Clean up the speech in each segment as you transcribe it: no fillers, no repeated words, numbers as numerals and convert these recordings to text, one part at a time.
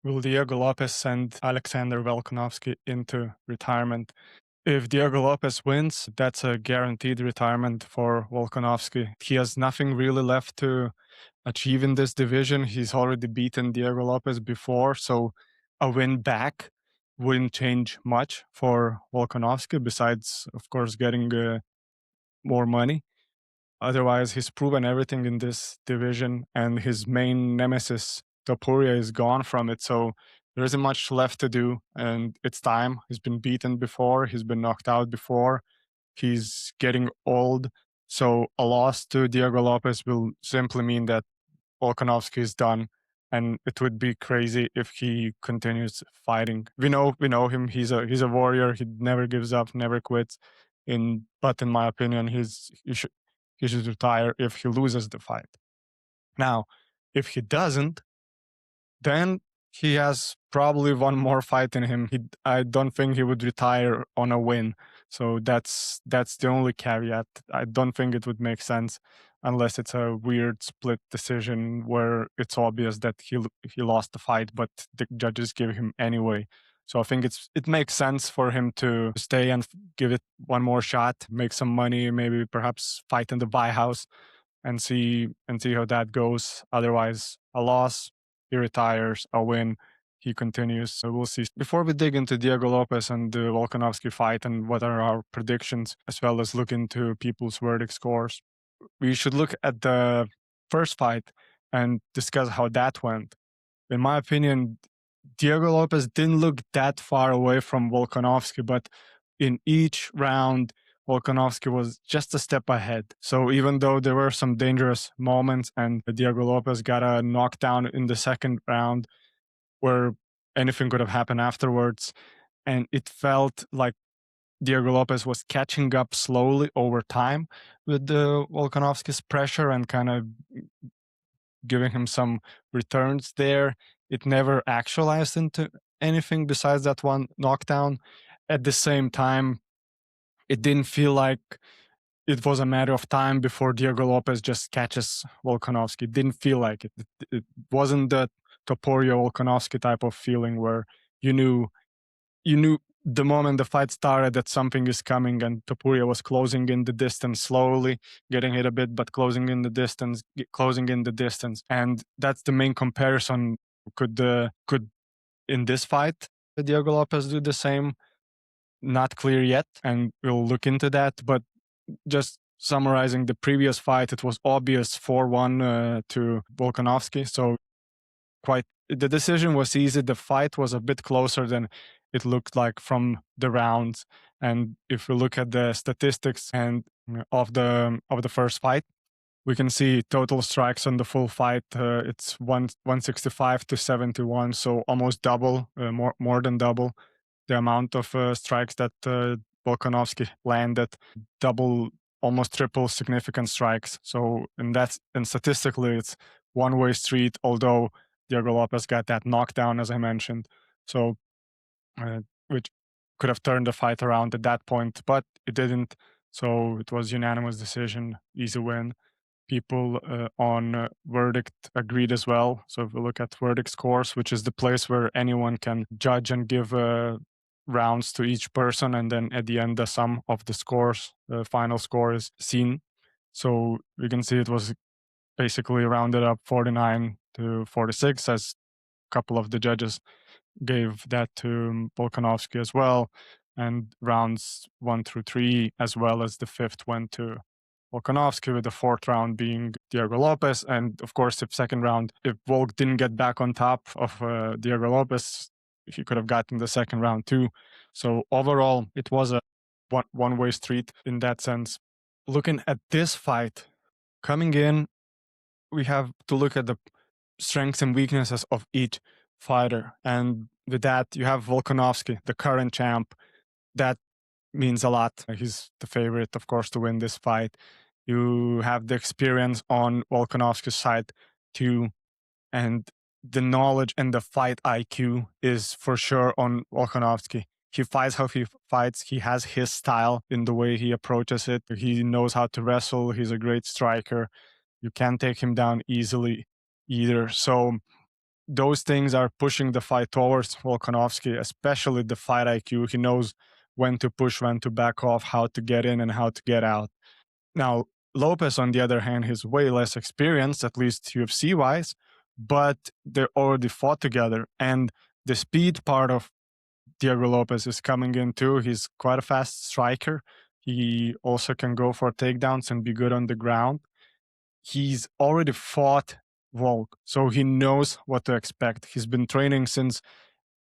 Will Diego Lopes send Alexander Volkanovski into retirement? If Diego Lopes wins, that's a guaranteed retirement for Volkanovski. He has nothing really left to achieve in this division. He's already beaten Diego Lopes before, so a win back wouldn't change much for Volkanovski, besides, of course, getting more money. Otherwise, he's proven everything in this division, and his main nemesis, Topuria, is gone from it. So there isn't much left to do, and it's time. He's been beaten before, he's been knocked out before, he's getting old. So a loss to Diego Lopes will simply mean that Volkanovski is done, and it would be crazy if he continues fighting. We know him. He's a warrior. He never gives up, never quits. But in my opinion, he should retire if he loses the fight. Now, if he doesn't, then he has probably one more fight in him. I don't think he would retire on a win. So that's the only caveat. I don't think it would make sense unless it's a weird split decision where it's obvious that he lost the fight, but the judges give him anyway. So I think it makes sense for him to stay and give it one more shot, make some money, maybe perhaps fight in the buy house and see how that goes. Otherwise, a loss, he retires. A win, he continues. So we'll see. Before we dig into Diego Lopes and the Volkanovski fight and what are our predictions, as well as look into people's verdict scores, we should look at the first fight and discuss how that went. In my opinion, Diego Lopes didn't look that far away from Volkanovski, but in each round, Volkanovski was just a step ahead. So even though there were some dangerous moments and Diego Lopes got a knockdown in the second round where anything could have happened afterwards, and it felt like Diego Lopes was catching up slowly over time with the Volkanovski's pressure and kind of giving him some returns there. It never actualized into anything besides that one knockdown. At the same time, it didn't feel like it was a matter of time before Diego Lopes just catches Volkanovski. It didn't feel like it. It wasn't the Topuria Volkanovski type of feeling where you knew the moment the fight started that something is coming, and Topuria was closing in the distance slowly, getting hit a bit, but closing in the distance, and that's the main comparison. Could in this fight Diego Lopes do the same? Not clear yet, and we'll look into that. But just summarizing the previous fight, it was obvious 4-1 to Volkanovski. So the decision was easy. The fight was a bit closer than it looked like from the rounds. And if we look at the statistics and of the first fight, we can see total strikes on the full fight. It's 165 to 71, so almost double, more than double the amount of strikes that Volkanovski landed. Double, almost triple significant strikes. So and statistically, it's one-way street. Although Diego Lopes got that knockdown, as I mentioned, so which could have turned the fight around at that point, but it didn't. So it was unanimous decision, easy win. People on verdict agreed as well. So if we look at verdict scores, which is the place where anyone can judge and give rounds to each person, and then at the end the sum of the scores, the final score is seen. So we can see it was basically rounded up 49 to 46, as a couple of the judges gave that to Volkanovski as well, and rounds 1 through 3 as well as the fifth went to Volkanovski, with the fourth round being Diego Lopes. And of course, if Volk didn't get back on top of Diego Lopes, he could have gotten the second round too. So overall, it was a one-way street in that sense. Looking at this fight, coming in, we have to look at the strengths and weaknesses of each fighter. And with that, you have Volkanovski, the current champ. That means a lot. He's the favorite, of course, to win this fight. You have the experience on Volkanovski's side too, and the knowledge and the fight IQ is for sure on Volkanovski. He fights how he fights. He has his style in the way he approaches it. He knows how to wrestle. He's a great striker. You can't take him down easily either. So those things are pushing the fight towards Volkanovski, especially the fight IQ. He knows when to push, when to back off, how to get in and how to get out. Now, Lopes, on the other hand, is way less experienced, at least UFC wise, but they already fought together. And the speed part of Diego Lopes is coming in too. He's quite a fast striker. He also can go for takedowns and be good on the ground. He's already fought Volk, so he knows what to expect. He's been training since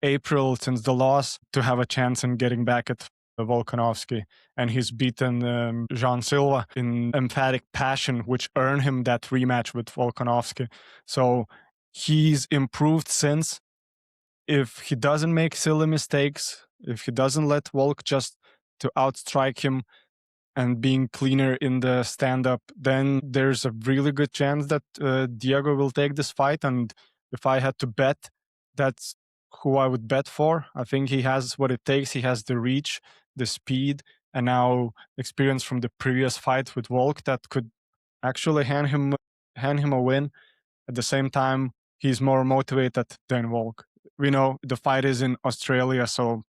April, since the loss, to have a chance in getting back at Volkanovski. And he's beaten Jean Silva in emphatic passion, which earned him that rematch with Volkanovski. So he's improved since. If he doesn't make silly mistakes, if he doesn't let Volk just to outstrike him and being cleaner in the stand-up, then there's a really good chance that Diego will take this fight. And if I had to bet, that's who I would bet for. I think he has what it takes. He has the reach, the speed, and now experience from the previous fight with Volk that could actually hand him a win. At the same time, he's more motivated than Volk. We know the fight is in Australia, so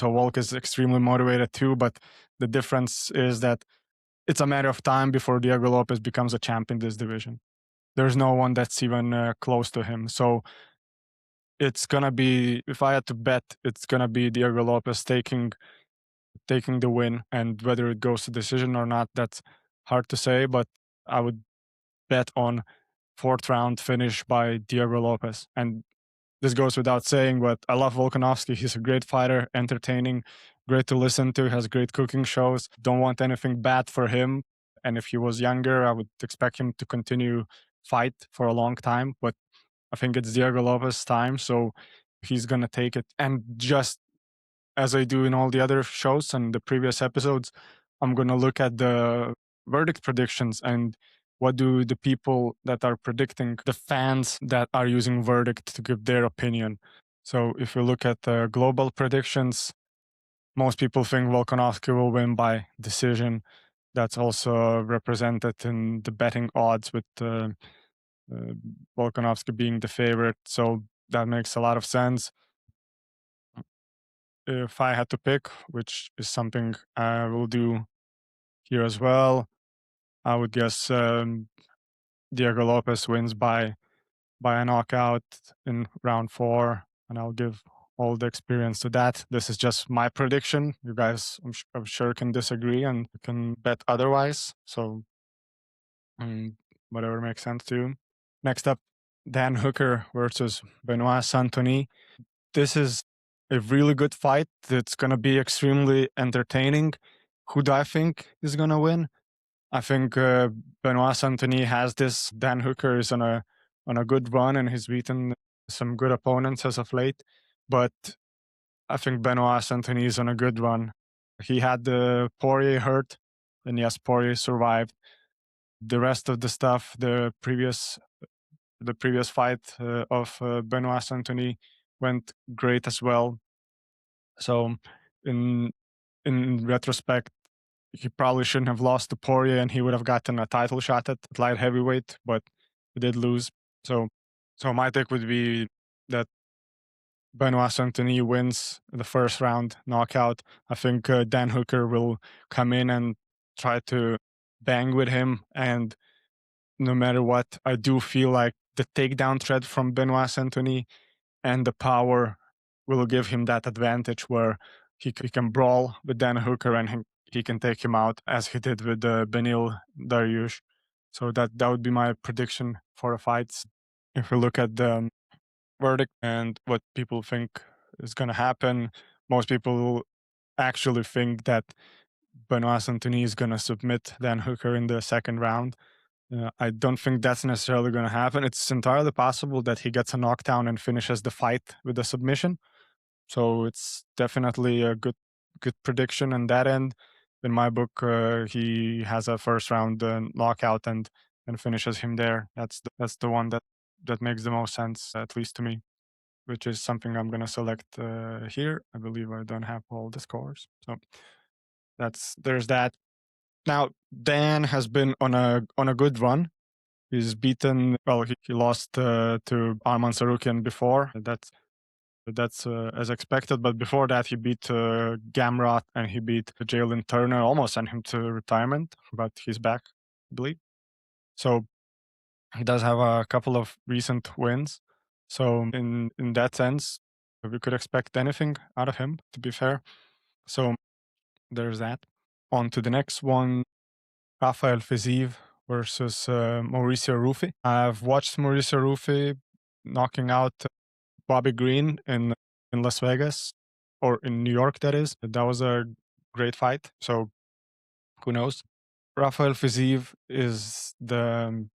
Volk is extremely motivated too, but the difference is that it's a matter of time before Diego Lopes becomes a champ in this division. There's no one that's even close to him. So it's gonna be, if I had to bet, it's gonna be Diego Lopes taking the win, and whether it goes to decision or not, that's hard to say. But I would bet on fourth round finish by Diego Lopes. And this goes without saying, but I love Volkanovski. He's a great fighter, entertaining, great to listen to, has great cooking shows. Don't want anything bad for him. And if he was younger, I would expect him to continue fight for a long time. But I think it's Diego Lopes' time, so he's going to take it. And just as I do in all the other shows and the previous episodes, I'm going to look at the verdict predictions and what do the people that are predicting, the fans that are using verdict to give their opinion. So if you look at the global predictions, most people think Volkanovski will win by decision. That's also represented in the betting odds with Volkanovski being the favorite. So that makes a lot of sense. If I had to pick, which is something I will do here as well, I would guess Diego Lopes wins by a knockout in round 4, and I'll give all the experience to that. This is just my prediction. You guys, I'm sure, can disagree and can bet otherwise. So whatever makes sense to you. Next up, Dan Hooker versus Benoit Saint-Denis. This is a really good fight. It's going to be extremely entertaining. Who do I think is going to win? I think Benoit Saint-Denis has this. Dan Hooker is on a good run, and he's beaten some good opponents as of late. But I think Benoit Saint-Denis is on a good run. He had the Poirier hurt, and yes, Poirier survived. The rest of the stuff, the previous fight of Benoit Saint-Denis went great as well. So in retrospect, he probably shouldn't have lost to Poirier, and he would have gotten a title shot at light heavyweight, but he did lose. So my take would be that Benoit Saint-Denis wins the first round knockout. I think Dan Hooker will come in and try to bang with him, and no matter what, I do feel like the takedown threat from Benoit Saint-Denis and the power will give him that advantage where he can brawl with Dan Hooker and he can take him out as he did with Benil Dariush. So that would be my prediction for the fights. If we look at the verdict and what people think is going to happen, most people actually think that Benoit Saint-Denis is going to submit Dan Hooker in the second round. I don't think that's necessarily going to happen. It's entirely possible that he gets a knockdown and finishes the fight with a submission. So it's definitely a good prediction on that end. In my book, he has a first round knockout and finishes him there. That's the one that makes the most sense, at least to me, which is something I'm going to select here. I believe I don't have all the scores. So there's that. Now, Dan has been on a good run. He's beaten. Well, he lost to Arman Sarukian before. That's as expected. But before that, he beat Gamrot and he beat Jalen Turner. Almost sent him to retirement, but he's back, I believe. So he does have a couple of recent wins. So in that sense, we could expect anything out of him, to be fair. So there's that. On to the next one, Rafael Fiziev versus Maurício Rufi. I've watched Maurício Rufi knocking out Bobby Green in Las Vegas, or in New York, that is. That was a great fight. So who knows? Rafael Fiziev is the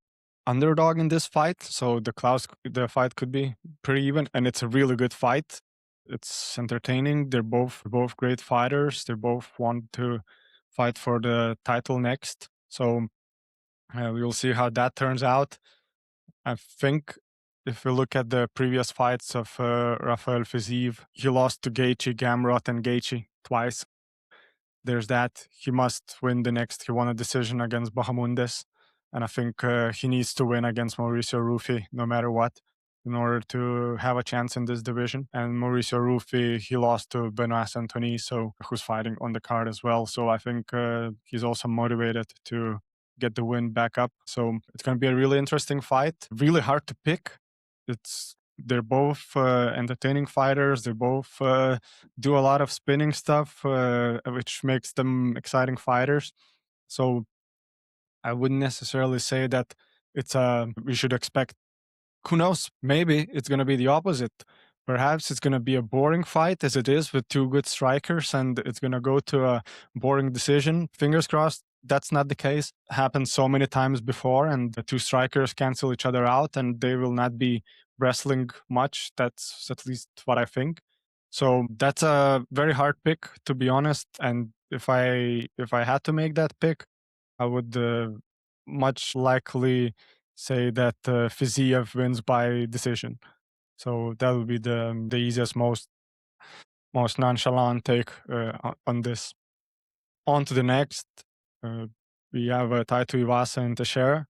underdog in this fight, so the fight could be pretty even, and it's a really good fight. It's entertaining. They're both great fighters. They both want to fight for the title next. So we will see how that turns out. I think if we look at the previous fights of Rafael Fiziev, he lost to Gaethje, Gamrot, and Gaethje twice. There's that. He must win the next. He won a decision against Bahamundes, and I think he needs to win against Maurício Rufi no matter what in order to have a chance in this division. And Maurício Rufi, he lost to Benoit Saint-Denis, so who's fighting on the card as well. So I think he's also motivated to get the win back up. So it's going to be a really interesting fight. Really hard to pick. They're both entertaining fighters. They both do a lot of spinning stuff, which makes them exciting fighters. So I wouldn't necessarily say that we should expect. Who knows? Maybe it's going to be the opposite. Perhaps it's going to be a boring fight, as it is with two good strikers, and it's going to go to a boring decision. Fingers crossed that's not the case. Happened so many times before, and the two strikers cancel each other out, and they will not be wrestling much. That's at least what I think. So that's a very hard pick, to be honest. And if I had to make that pick, I would much likely say that Fiziev wins by decision. So that would be the easiest, most nonchalant take on this. On to the next, we have Tai Tuivasa and Teixeira.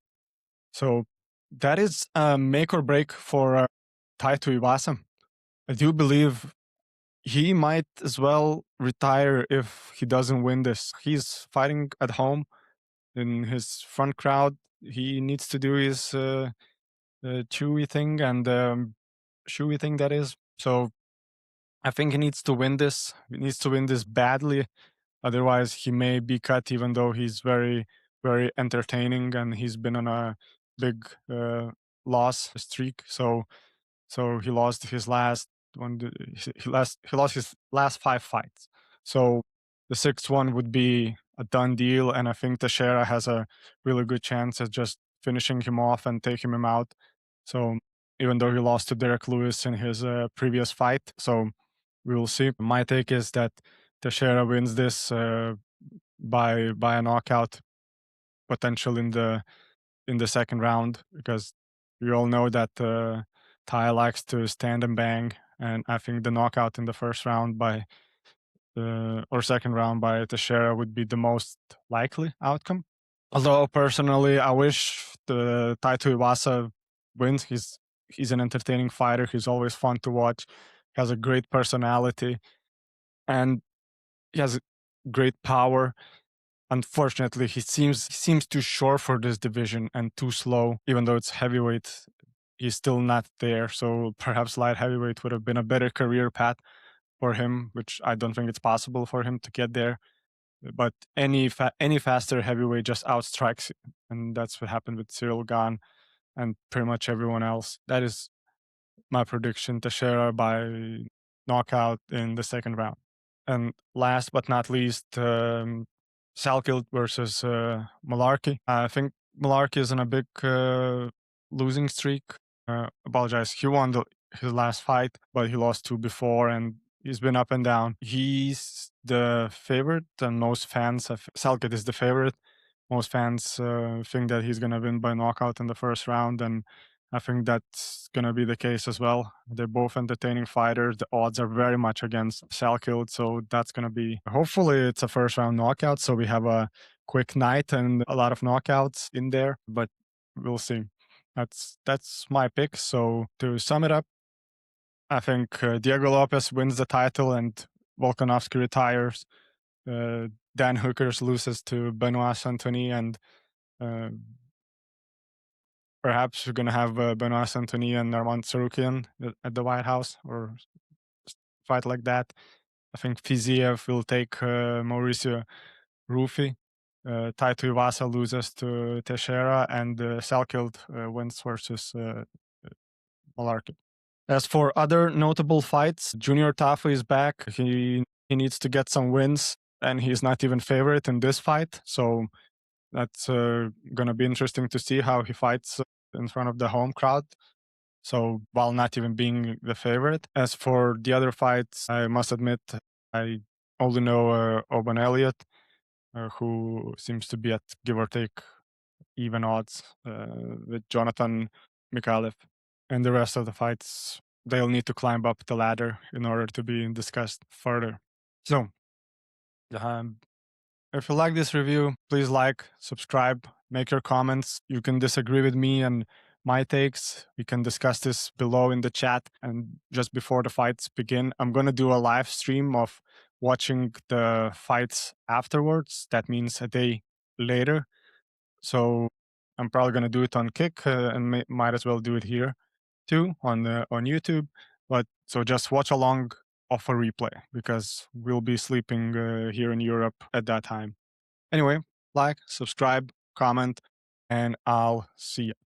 So that is a make or break for Tai Tuivasa. I do believe he might as well retire if he doesn't win this. He's fighting at home in his front crowd. He needs to do his chewy thing and shoey thing, that is. So I think he needs to win this. He needs to win this badly. Otherwise, he may be cut, even though he's very, very entertaining and he's been on a big loss streak. So he lost his last one. He lost his last 5 fights. So the 6th one would be a done deal, and I think Teixeira has a really good chance at just finishing him off and taking him out. So even though he lost to Derek Lewis in his previous fight, so we will see. My take is that Teixeira wins this by a knockout, potential in the 2nd round, because we all know that Tai likes to stand and bang, and I think the knockout in the 1st round by or 2nd round by Teixeira would be the most likely outcome. Although personally, I wish the Tai Tuivasa wins. He's an entertaining fighter. He's always fun to watch. He has a great personality, and he has great power. Unfortunately, he seems too short for this division and too slow. Even though it's heavyweight, he's still not there. So perhaps light heavyweight would have been a better career path for him, which I don't think it's possible for him to get there. But any faster heavyweight just outstrikes him, and that's what happened with Cyril Gane and pretty much everyone else. That is my prediction: Teixeira by knockout in the 2nd round. And last but not least, Salkilld versus Malarkey. I think Malarkey is in a big losing streak. Apologize. He won his last fight, but he lost 2 before, and he's been up and down. He's the favorite, and most fans Salkilld is the favorite. Most fans think that he's going to win by knockout in the 1st round, and I think that's going to be the case as well. They're both entertaining fighters. The odds are very much against Salkilld, so that's going to be, hopefully it's a 1st round knockout, so we have a quick night and a lot of knockouts in there, but we'll see. That's my pick. So to sum it up, I think Diego Lopes wins the title and Volkanovski retires. Dan Hookers loses to Benoit Saint-Denis, and uh, perhaps we're gonna have Benoit Saint-Denis and Armand Sarukian at the White House or fight like that. I think Fiziev will take Maurício Rufi. Tai Tuivasa loses to Teixeira, and Salkilld wins versus Malarkey. As for other notable fights, Junior Tafu is back. He needs to get some wins, and he's not even favorite in this fight. So that's gonna be interesting to see how he fights in front of the home crowd. So while not even being the favorite. As for the other fights, I must admit I only know Oban Elliott, who seems to be at give or take even odds with Jonathan Mikhailov. And the rest of the fights, they'll need to climb up the ladder in order to be discussed further. So, um, if you like this review, please like, subscribe, make your comments. You can disagree with me and my takes. We can discuss this below in the chat. And just before the fights begin, I'm going to do a live stream of watching the fights afterwards. That means a day later. So I'm probably going to do it on Kick and might as well do it here too on YouTube. But so just watch along of a replay because we'll be sleeping here in Europe at that time. Anyway, like, subscribe, comment, and I'll see you.